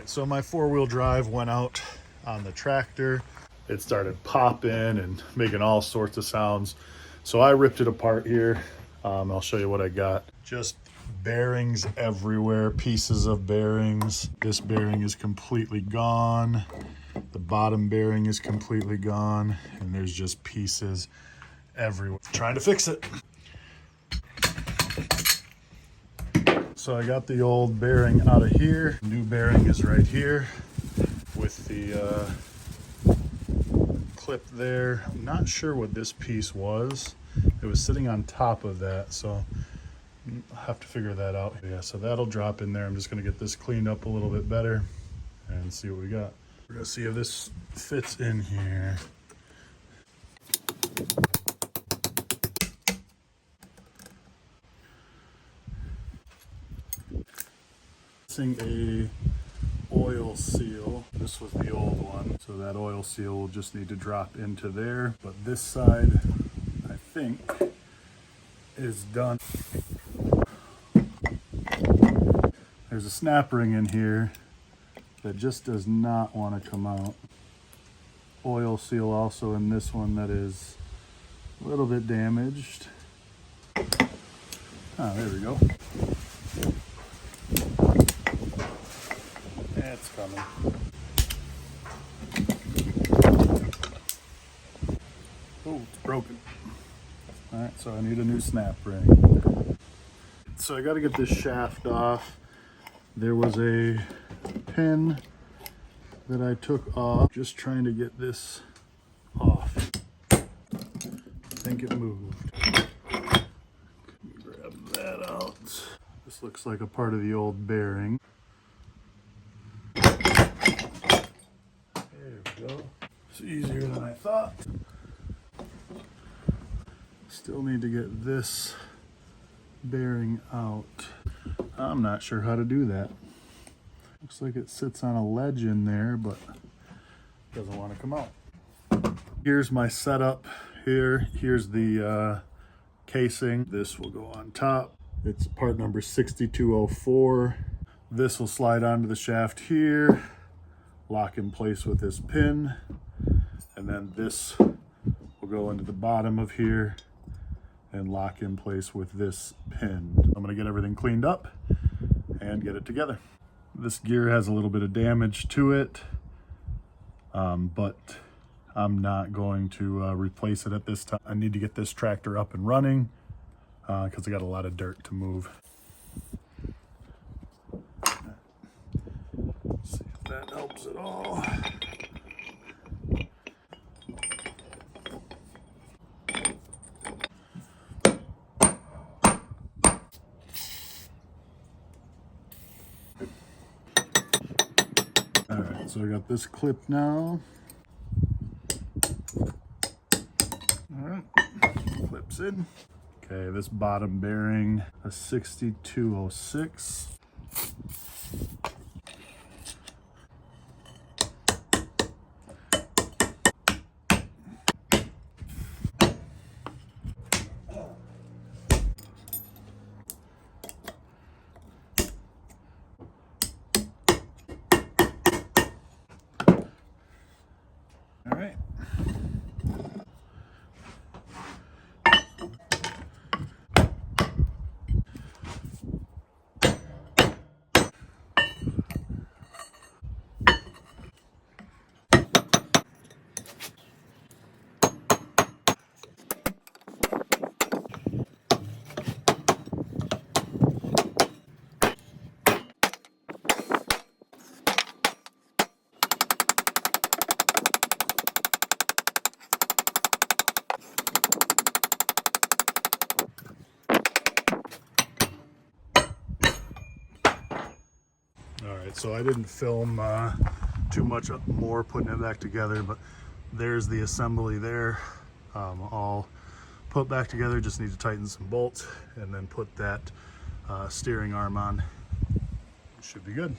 right, so my four-wheel drive went out on the tractor. It started popping and making all sorts of sounds. So I ripped it apart here. I'll show you what I got. Just bearings everywhere, pieces of bearings. This bearing is completely gone. The bottom bearing is completely gone. And there's just pieces everywhere. Trying to fix it. So I got the old bearing out of here. New bearing is right here with the clip there. I'm not sure what this piece was. It was sitting on top of that, so I'll have to figure that out. Yeah, so that'll drop in there. I'm just gonna get this cleaned up a little bit better and see what we got. We're gonna see if this fits in here. A oil seal. This was the old one, so that oil seal will just need to drop into there. But this side, I think, is done. There's a snap ring in here that just does not want to come out. Oil seal also in this one that is a little bit damaged. Ah, there we go. It's coming. Oh, it's broken. All right, so I need a new snap ring. So I got to get this shaft off. There was a pin that I took off. Just trying to get this off. I think it moved. Grab that out. This looks like a part of the old bearing. Go. It's easier than I thought. Still need to get this bearing out. I'm not sure how to do that. Looks like it sits on a ledge in there, but doesn't want to come out. Here's my setup here. Here's the casing. This will go on top. It's part number 6204. This will slide onto the shaft here. Lock in place with this pin, and then this will go into the bottom of here and lock in place with this pin. I'm going to get everything cleaned up and get it together. This gear has a little bit of damage to it, but I'm not going to replace it at this time. I need to get this tractor up and running because I got a lot of dirt to move. That helps at all. All right, so I got this clip now. All right, clips in. Okay, this bottom bearing, a 6206. All right. All right, so I didn't film too much more putting it back together, but there's the assembly there, all put back together. Just need to tighten some bolts and then put that steering arm on. It should be good.